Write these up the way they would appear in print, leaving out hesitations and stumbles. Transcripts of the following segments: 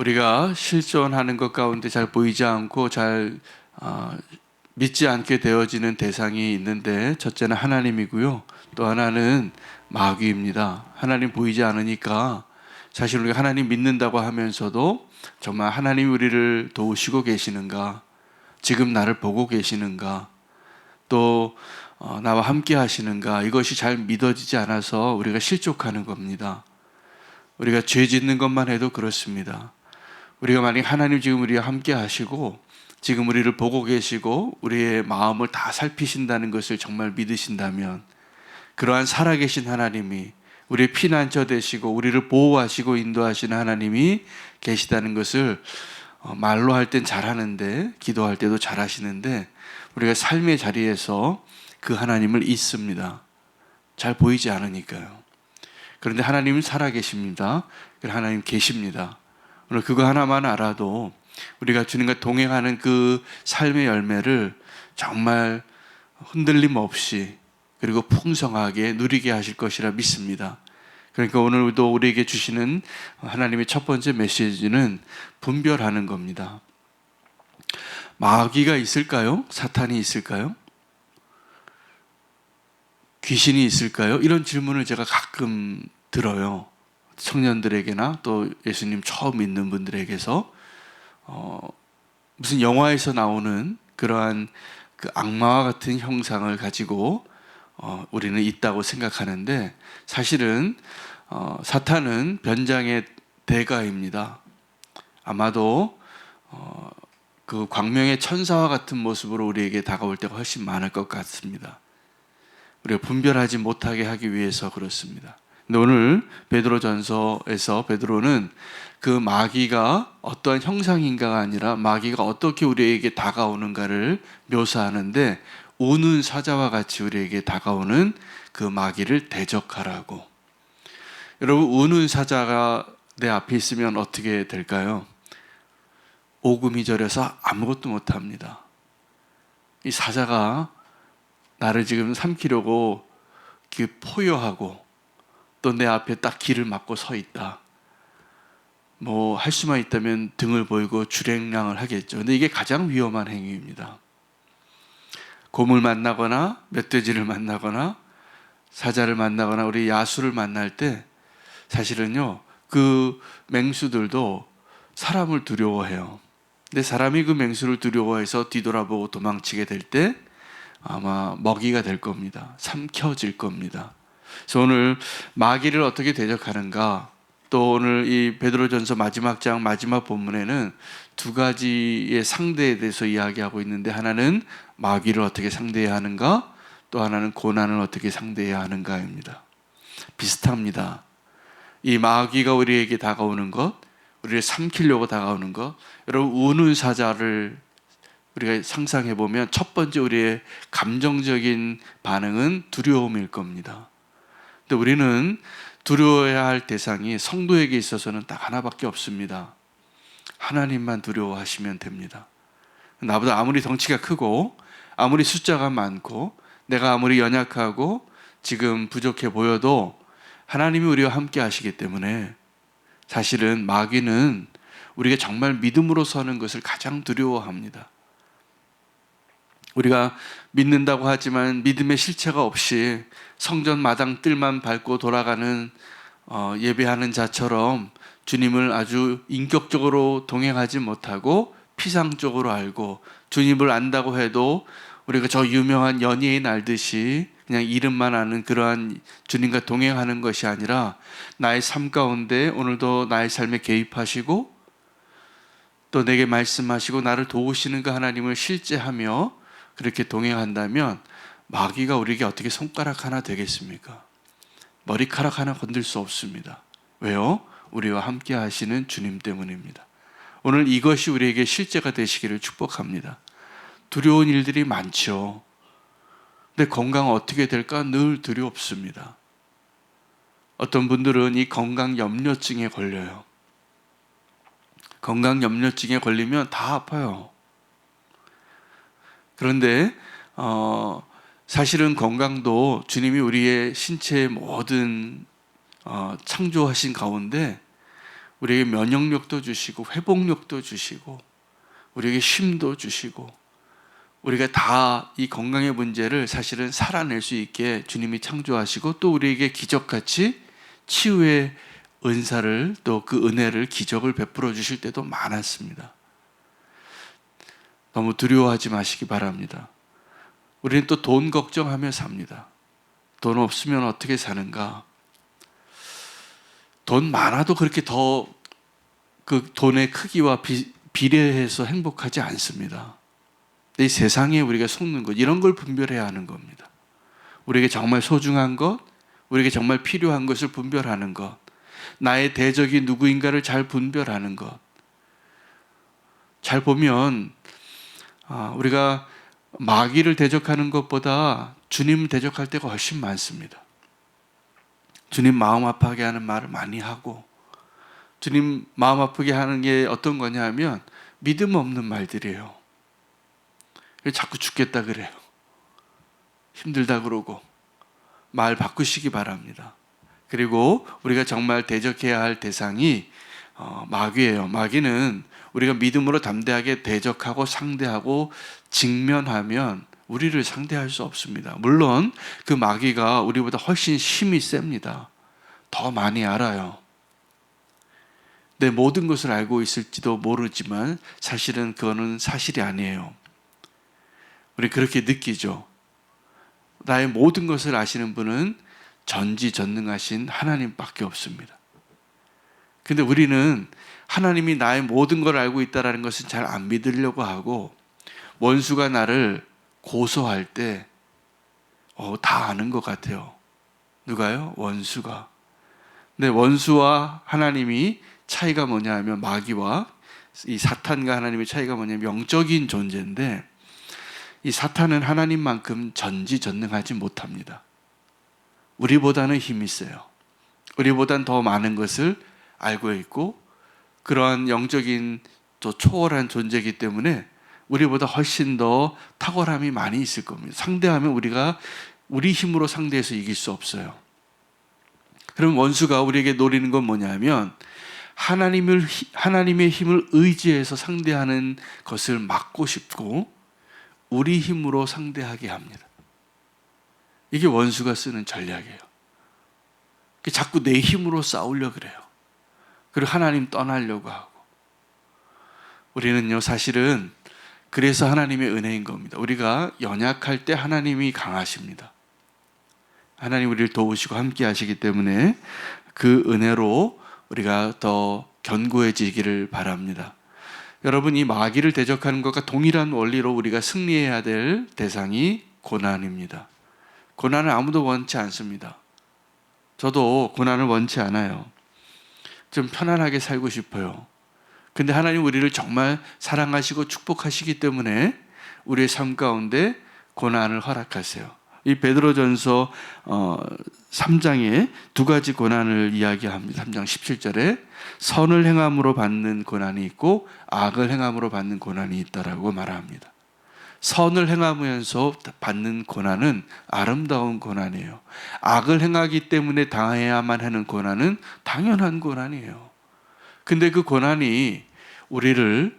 우리가 실존하는 것 가운데 잘 보이지 않고 잘 믿지 않게 되어지는 대상이 있는데, 첫째는 하나님이고요. 또 하나는 마귀입니다. 하나님 보이지 않으니까 사실 우리가 하나님 믿는다고 하면서도 정말 하나님이 우리를 도우시고 계시는가, 지금 나를 보고 계시는가, 또 나와 함께 하시는가, 이것이 잘 믿어지지 않아서 우리가 실족하는 겁니다. 우리가 죄 짓는 것만 해도 그렇습니다. 우리가 만약 하나님 지금 우리와 함께 하시고 지금 우리를 보고 계시고 우리의 마음을 다 살피신다는 것을 정말 믿으신다면, 그러한 살아계신 하나님이 우리의 피난처 되시고 우리를 보호하시고 인도하시는 하나님이 계시다는 것을 말로 할 땐 잘하는데, 기도할 때도 잘하시는데, 우리가 삶의 자리에서 그 하나님을 잊습니다. 잘 보이지 않으니까요. 그런데 하나님은 살아계십니다. 하나님 계십니다. 오늘 그거 하나만 알아도 우리가 주님과 동행하는 그 삶의 열매를 정말 흔들림 없이 그리고 풍성하게 누리게 하실 것이라 믿습니다. 그러니까 오늘도 우리에게 주시는 하나님의 첫 번째 메시지는 분별하는 겁니다. 마귀가 있을까요? 사탄이 있을까요? 귀신이 있을까요? 이런 질문을 제가 가끔 들어요. 청년들에게나 또 예수님 처음 믿는 분들에게서 무슨 영화에서 나오는 그러한 그 악마와 같은 형상을 가지고 우리는 있다고 생각하는데, 사실은 사탄은 변장의 대가입니다. 아마도 그 광명의 천사와 같은 모습으로 우리에게 다가올 때가 훨씬 많을 것 같습니다. 우리가 분별하지 못하게 하기 위해서 그렇습니다. 근데 오늘 베드로전서에서 베드로는 그 마귀가 어떠한 형상인가가 아니라 마귀가 어떻게 우리에게 다가오는가를 묘사하는데, 우는 사자와 같이 우리에게 다가오는 그 마귀를 대적하라고. 여러분, 우는 사자가 내 앞에 있으면 어떻게 될까요? 오금이 저려서 아무것도 못합니다. 이 사자가 나를 지금 삼키려고 포효하고 또 내 앞에 딱 길을 막고 서 있다. 뭐 할 수만 있다면 등을 보이고 주랭랑을 하겠죠. 근데 이게 가장 위험한 행위입니다. 곰을 만나거나 멧돼지를 만나거나 사자를 만나거나 우리 야수를 만날 때 사실은요, 그 맹수들도 사람을 두려워해요. 근데 사람이 그 맹수를 두려워해서 뒤돌아보고 도망치게 될 때 아마 먹이가 될 겁니다. 삼켜질 겁니다. 그래서 오늘 마귀를 어떻게 대적하는가, 또 오늘 이 베드로전서 마지막 장 마지막 본문에는 두 가지의 상대에 대해서 이야기하고 있는데, 하나는 마귀를 어떻게 상대해야 하는가, 또 하나는 고난을 어떻게 상대해야 하는가입니다. 비슷합니다. 이 마귀가 우리에게 다가오는 것, 우리를 삼키려고 다가오는 것, 여러분 우는 사자를 우리가 상상해 보면 첫 번째 우리의 감정적인 반응은 두려움일 겁니다. 근데 우리는 두려워해야 할 대상이 성도에게 있어서는 딱 하나밖에 없습니다. 하나님만 두려워하시면 됩니다. 나보다 아무리 덩치가 크고 아무리 숫자가 많고 내가 아무리 연약하고 지금 부족해 보여도 하나님이 우리와 함께 하시기 때문에, 사실은 마귀는 우리가 정말 믿음으로 서는 것을 가장 두려워합니다. 우리가 믿는다고 하지만 믿음의 실체가 없이 성전 마당 뜰만 밟고 돌아가는 예배하는 자처럼 주님을 아주 인격적으로 동행하지 못하고 피상적으로 알고, 주님을 안다고 해도 우리가 저 유명한 연예인 알듯이 그냥 이름만 아는 그러한 주님과 동행하는 것이 아니라, 나의 삶 가운데 오늘도 나의 삶에 개입하시고 또 내게 말씀하시고 나를 도우시는 그 하나님을 실제하며 그렇게 동행한다면 마귀가 우리에게 어떻게 손가락 하나 되겠습니까? 머리카락 하나 건들 수 없습니다. 왜요? 우리와 함께 하시는 주님 때문입니다. 오늘 이것이 우리에게 실제가 되시기를 축복합니다. 두려운 일들이 많죠. 근데 건강 어떻게 될까 늘 두렵습니다. 어떤 분들은 이 건강 염려증에 걸려요. 건강 염려증에 걸리면 다 아파요. 그런데 사실은 건강도 주님이 우리의 신체의 모든 창조하신 가운데 우리에게 면역력도 주시고 회복력도 주시고 우리에게 쉼도 주시고 우리가 다 이 건강의 문제를 사실은 살아낼 수 있게 주님이 창조하시고 또 우리에게 기적같이 치유의 은사를 또 그 은혜를 기적을 베풀어 주실 때도 많았습니다. 너무 두려워하지 마시기 바랍니다. 우리는 또 돈 걱정하며 삽니다. 돈 없으면 어떻게 사는가? 돈 많아도 그렇게 더 그 돈의 크기와 비례해서 행복하지 않습니다. 이 세상에 우리가 속는 것, 이런 걸 분별해야 하는 겁니다. 우리에게 정말 소중한 것, 우리에게 정말 필요한 것을 분별하는 것, 나의 대적이 누구인가를 잘 분별하는 것. 잘 보면 우리가 마귀를 대적하는 것보다 주님 대적할 때가 훨씬 많습니다. 주님 마음 아파하게 하는 말을 많이 하고, 주님 마음 아프게 하는 게 어떤 거냐 하면 믿음 없는 말들이에요. 자꾸 죽겠다 그래요. 힘들다 그러고. 말 바꾸시기 바랍니다. 그리고 우리가 정말 대적해야 할 대상이 마귀예요. 마귀는 우리가 믿음으로 담대하게 대적하고 상대하고 직면하면 우리를 상대할 수 없습니다. 물론 그 마귀가 우리보다 훨씬 힘이 셉니다. 더 많이 알아요. 내 모든 것을 알고 있을지도 모르지만 사실은 그거는 사실이 아니에요. 우리 그렇게 느끼죠. 나의 모든 것을 아시는 분은 전지전능하신 하나님밖에 없습니다. 근데 우리는 하나님이 나의 모든 걸 알고 있다는 것은 잘 안 믿으려고 하고, 원수가 나를 고소할 때 다 아는 것 같아요. 누가요? 원수가. 근데 원수와 하나님이 차이가 뭐냐 하면, 마귀와 이 사탄과 하나님의 차이가 뭐냐면 영적인 존재인데, 이 사탄은 하나님만큼 전지전능하지 못합니다. 우리보다는 힘이 세요. 우리보다는 더 많은 것을 알고 있고, 그러한 영적인 또 초월한 존재이기 때문에 우리보다 훨씬 더 탁월함이 많이 있을 겁니다. 상대하면 우리가 우리 힘으로 상대해서 이길 수 없어요. 그럼 원수가 우리에게 노리는 건 뭐냐면, 하나님의 힘을 의지해서 상대하는 것을 막고 싶고 우리 힘으로 상대하게 합니다. 이게 원수가 쓰는 전략이에요. 자꾸 내 힘으로 싸우려고 그래요. 그리고 하나님 떠나려고 하고. 우리는요, 사실은 그래서 하나님의 은혜인 겁니다. 우리가 연약할 때 하나님이 강하십니다. 하나님 우리를 도우시고 함께 하시기 때문에 그 은혜로 우리가 더 견고해지기를 바랍니다. 여러분, 이 마귀를 대적하는 것과 동일한 원리로 우리가 승리해야 될 대상이 고난입니다. 고난을 아무도 원치 않습니다. 저도 고난을 원치 않아요. 좀 편안하게 살고 싶어요. 근데 하나님 우리를 정말 사랑하시고 축복하시기 때문에 우리의 삶 가운데 고난을 허락하세요. 이 베드로전서 3장에 두 가지 고난을 이야기합니다. 3장 17절에 선을 행함으로 받는 고난이 있고 악을 행함으로 받는 고난이 있다라고 말합니다. 선을 행하면서 받는 고난은 아름다운 고난이에요. 악을 행하기 때문에 당해야만 하는 고난은 당연한 고난이에요. 근데 그 고난이 우리를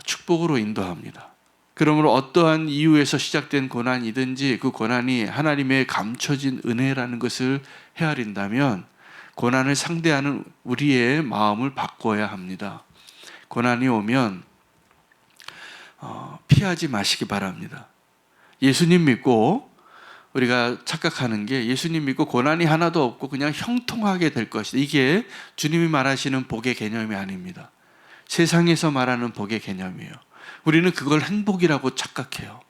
축복으로 인도합니다. 그러므로 어떠한 이유에서 시작된 고난이든지 그 고난이 하나님의 감춰진 은혜라는 것을 헤아린다면 고난을 상대하는 우리의 마음을 바꿔야 합니다. 고난이 오면 피하지 마시기 바랍니다. 예수님 믿고 우리가 착각하는 게, 예수님 믿고 고난이 하나도 없고 그냥 형통하게 될 것이다. 이게 주님이 말하시는 복의 개념이 아닙니다. 세상에서 말하는 복의 개념이에요. 우리는 그걸 행복이라고 착각해요.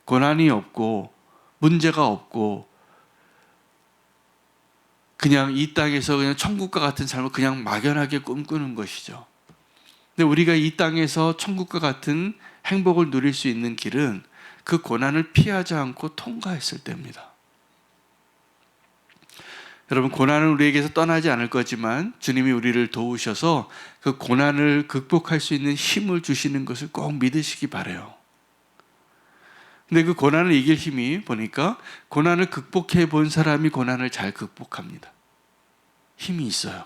고난이 없고 문제가 없고 그냥 이 땅에서 그냥 천국과 같은 삶을 그냥 막연하게 꿈꾸는 것이죠. 근데 우리가 이 땅에서 천국과 같은 행복을 누릴 수 있는 길은 그 고난을 피하지 않고 통과했을 때입니다. 여러분, 고난은 우리에게서 떠나지 않을 거지만 주님이 우리를 도우셔서 그 고난을 극복할 수 있는 힘을 주시는 것을 꼭 믿으시기 바라요. 근데 그 고난을 이길 힘이 보니까 고난을 극복해 본 사람이 고난을 잘 극복합니다. 힘이 있어요.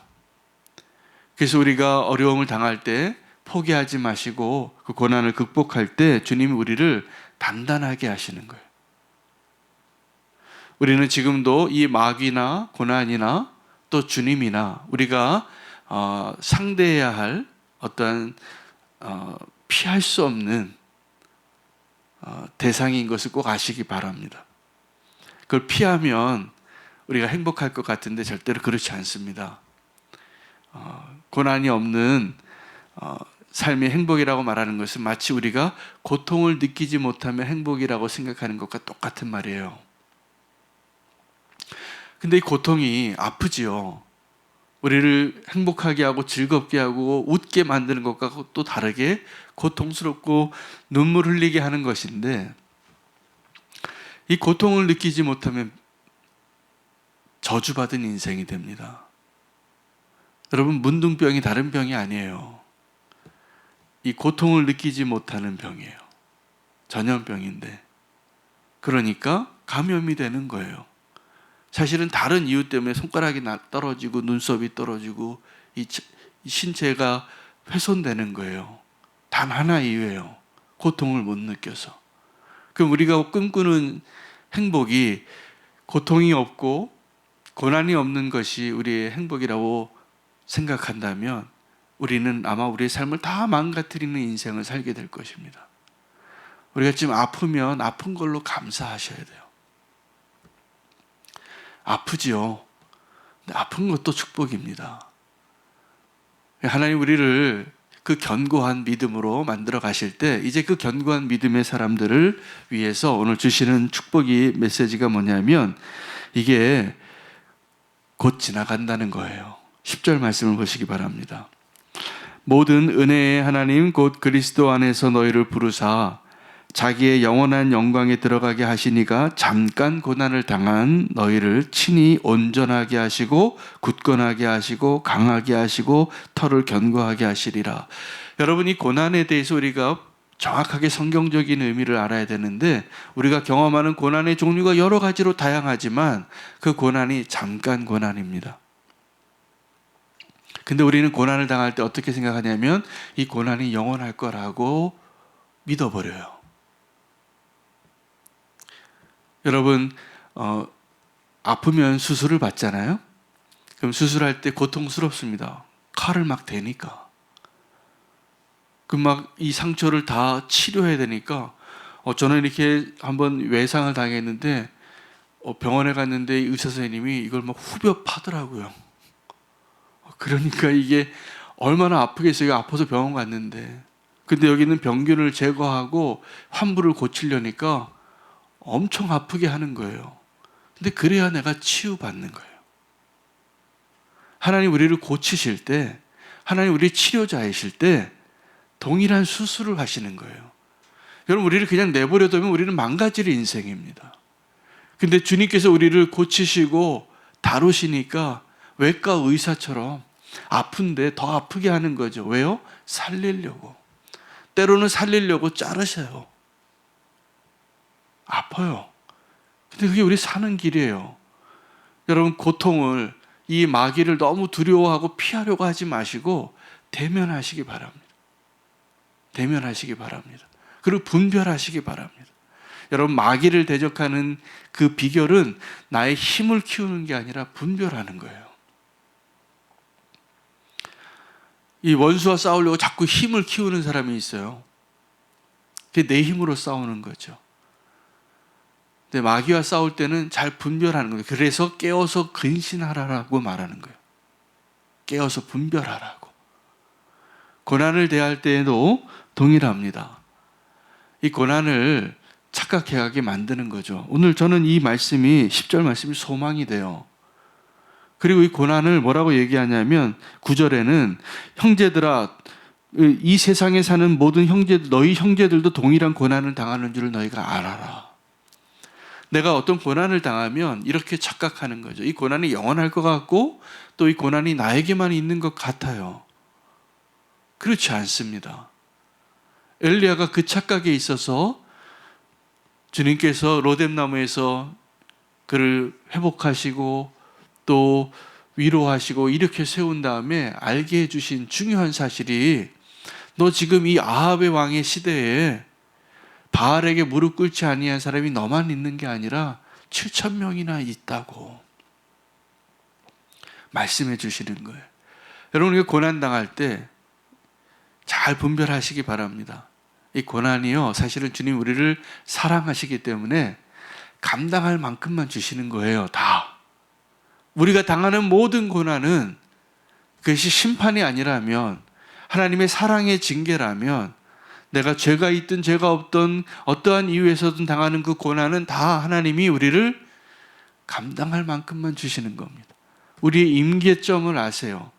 그래서 우리가 어려움을 당할 때 포기하지 마시고 그 고난을 극복할 때 주님이 우리를 단단하게 하시는 거예요. 우리는 지금도 이 마귀나 고난이나 또 주님이나 우리가 상대해야 할 어떤 피할 수 없는 대상인 것을 꼭 아시기 바랍니다. 그걸 피하면 우리가 행복할 것 같은데 절대로 그렇지 않습니다. 고난이 없는 삶이 행복이라고 말하는 것은 마치 우리가 고통을 느끼지 못하면 행복이라고 생각하는 것과 똑같은 말이에요. 근데 이 고통이 아프지요. 우리를 행복하게 하고 즐겁게 하고 웃게 만드는 것과 또 다르게 고통스럽고 눈물 흘리게 하는 것인데, 이 고통을 느끼지 못하면 저주받은 인생이 됩니다. 여러분, 문둥병이 다른 병이 아니에요. 이 고통을 느끼지 못하는 병이에요. 전염병인데, 그러니까 감염이 되는 거예요. 사실은 다른 이유 때문에 손가락이 떨어지고 눈썹이 떨어지고 이 신체가 훼손되는 거예요. 단 하나 이유예요. 고통을 못 느껴서. 그럼 우리가 꿈꾸는 행복이 고통이 없고 고난이 없는 것이 우리의 행복이라고 생각한다면 우리는 아마 우리의 삶을 다 망가뜨리는 인생을 살게 될 것입니다. 우리가 지금 아프면 아픈 걸로 감사하셔야 돼요. 아프지요. 근데 아픈 것도 축복입니다. 하나님 우리를 그 견고한 믿음으로 만들어 가실 때 이제 그 견고한 믿음의 사람들을 위해서 오늘 주시는 축복이 메시지가 뭐냐면 이게 곧 지나간다는 거예요. 10절 말씀을 보시기 바랍니다. 모든 은혜의 하나님 곧 그리스도 안에서 너희를 부르사 자기의 영원한 영광에 들어가게 하시니가 잠깐 고난을 당한 너희를 친히 온전하게 하시고 굳건하게 하시고 강하게 하시고 털을 견고하게 하시리라. 여러분, 이 고난에 대해서 우리가 정확하게 성경적인 의미를 알아야 되는데, 우리가 경험하는 고난의 종류가 여러 가지로 다양하지만 그 고난이 잠깐 고난입니다. 근데 우리는 고난을 당할 때 어떻게 생각하냐면 이 고난이 영원할 거라고 믿어버려요. 여러분, 아프면 수술을 받잖아요. 그럼 수술할 때 고통스럽습니다. 칼을 막 대니까. 그 막 이 상처를 다 치료해야 되니까 저는 이렇게 한번 외상을 당했는데 병원에 갔는데 의사 선생님이 이걸 막 후벼 파더라고요. 그러니까 이게 얼마나 아프겠어요. 아파서 병원 갔는데. 근데 여기는 병균을 제거하고 환부를 고치려니까 엄청 아프게 하는 거예요. 근데 그래야 내가 치유받는 거예요. 하나님 우리를 고치실 때, 하나님 우리 치료자이실 때 동일한 수술을 하시는 거예요. 여러분, 우리를 그냥 내버려두면 우리는 망가질 인생입니다. 근데 주님께서 우리를 고치시고 다루시니까 외과 의사처럼 아픈데 더 아프게 하는 거죠. 왜요? 살리려고. 때로는 살리려고 자르셔요. 아파요. 근데 그게 우리 사는 길이에요. 여러분, 고통을, 이 마귀를 너무 두려워하고 피하려고 하지 마시고 대면하시기 바랍니다. 대면하시기 바랍니다. 그리고 분별하시기 바랍니다. 여러분, 마귀를 대적하는 그 비결은 나의 힘을 키우는 게 아니라 분별하는 거예요. 이 원수와 싸우려고 자꾸 힘을 키우는 사람이 있어요. 그게 내 힘으로 싸우는 거죠. 근데 마귀와 싸울 때는 잘 분별하는 거예요. 그래서 깨어서 근신하라라고 말하는 거예요. 깨어서 분별하라고. 고난을 대할 때에도 동일합니다. 이 고난을 착각해가게 만드는 거죠. 오늘 저는 이 말씀이 10절 말씀이 소망이 돼요. 그리고 이 고난을 뭐라고 얘기하냐면 9절에는 형제들아 이 세상에 사는 모든 형제들, 너희 형제들도 동일한 고난을 당하는 줄 너희가 알아라. 내가 어떤 고난을 당하면 이렇게 착각하는 거죠. 이 고난이 영원할 것 같고 또 이 고난이 나에게만 있는 것 같아요. 그렇지 않습니다. 엘리야가 그 착각에 있어서 주님께서 로뎀나무에서 그를 회복하시고 또 위로하시고 이렇게 세운 다음에 알게 해주신 중요한 사실이, 너 지금 이 아합의 왕의 시대에 바알에게 무릎 꿇지 아니한 사람이 너만 있는 게 아니라 7,000명이나 있다고 말씀해 주시는 거예요. 여러분, 우리가 고난당할 때 잘 분별하시기 바랍니다. 이 고난이요, 사실은 주님 우리를 사랑하시기 때문에 감당할 만큼만 주시는 거예요. 다. 우리가 당하는 모든 고난은 그것이 심판이 아니라면, 하나님의 사랑의 징계라면, 내가 죄가 있든 죄가 없든 어떠한 이유에서든 당하는 그 고난은 다 하나님이 우리를 감당할 만큼만 주시는 겁니다. 우리의 임계점을 아세요.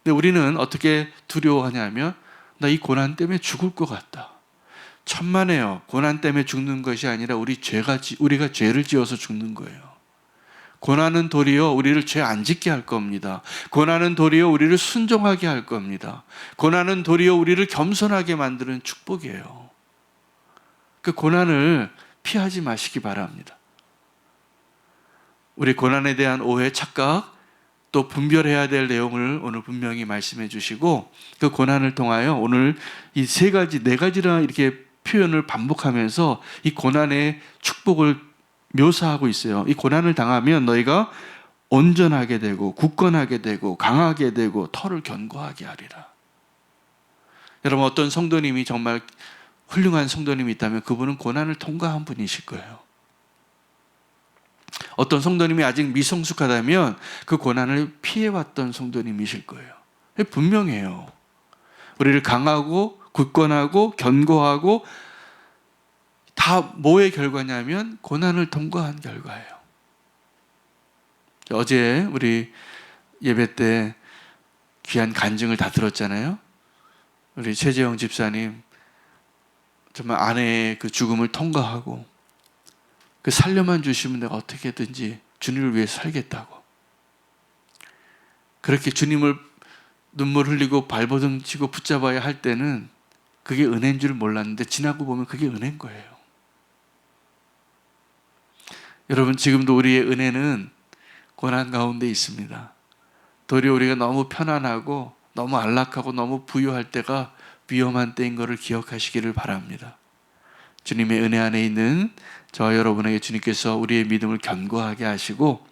근데 우리는 어떻게 두려워하냐면, 나 이 고난 때문에 죽을 것 같다. 천만에요. 고난 때문에 죽는 것이 아니라 우리가 죄를 지어서 죽는 거예요. 고난은 도리어 우리를 죄 안 짓게 할 겁니다. 고난은 도리어 우리를 순종하게 할 겁니다. 고난은 도리어 우리를 겸손하게 만드는 축복이에요. 그 고난을 피하지 마시기 바랍니다. 우리 고난에 대한 오해, 착각, 또 분별해야 될 내용을 오늘 분명히 말씀해 주시고, 그 고난을 통하여 오늘 이 네 가지나 이렇게 표현을 반복하면서 이 고난의 축복을 묘사하고 있어요. 이 고난을 당하면 너희가 온전하게 되고 굳건하게 되고 강하게 되고 터를 견고하게 하리라. 여러분, 어떤 성도님이 정말 훌륭한 성도님이 있다면 그분은 고난을 통과한 분이실 거예요. 어떤 성도님이 아직 미성숙하다면 그 고난을 피해왔던 성도님이실 거예요. 분명해요. 우리를 강하고 굳건하고 견고하고 다 뭐의 결과냐면 고난을 통과한 결과예요. 어제 우리 예배 때 귀한 간증을 다 들었잖아요. 우리 최재영 집사님 정말 아내의 그 죽음을 통과하고, 그 살려만 주시면 내가 어떻게든지 주님을 위해 살겠다고, 그렇게 주님을 눈물 흘리고 발버둥 치고 붙잡아야 할 때는 그게 은혜인 줄 몰랐는데 지나고 보면 그게 은혜인 거예요. 여러분, 지금도 우리의 은혜는 고난 가운데 있습니다. 도리어 우리가 너무 편안하고 너무 안락하고 너무 부유할 때가 위험한 때인 것을 기억하시기를 바랍니다. 주님의 은혜 안에 있는 저와 여러분에게 주님께서 우리의 믿음을 견고하게 하시고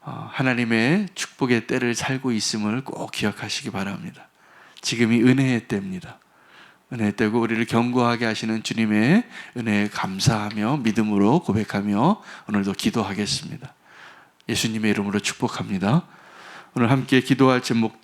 하나님의 축복의 때를 살고 있음을 꼭 기억하시기 바랍니다. 지금이 은혜의 때입니다. 은혜의 때고 우리를 견고하게 하시는 주님의 은혜에 감사하며 믿음으로 고백하며 오늘도 기도하겠습니다. 예수님의 이름으로 축복합니다. 오늘 함께 기도할 제목들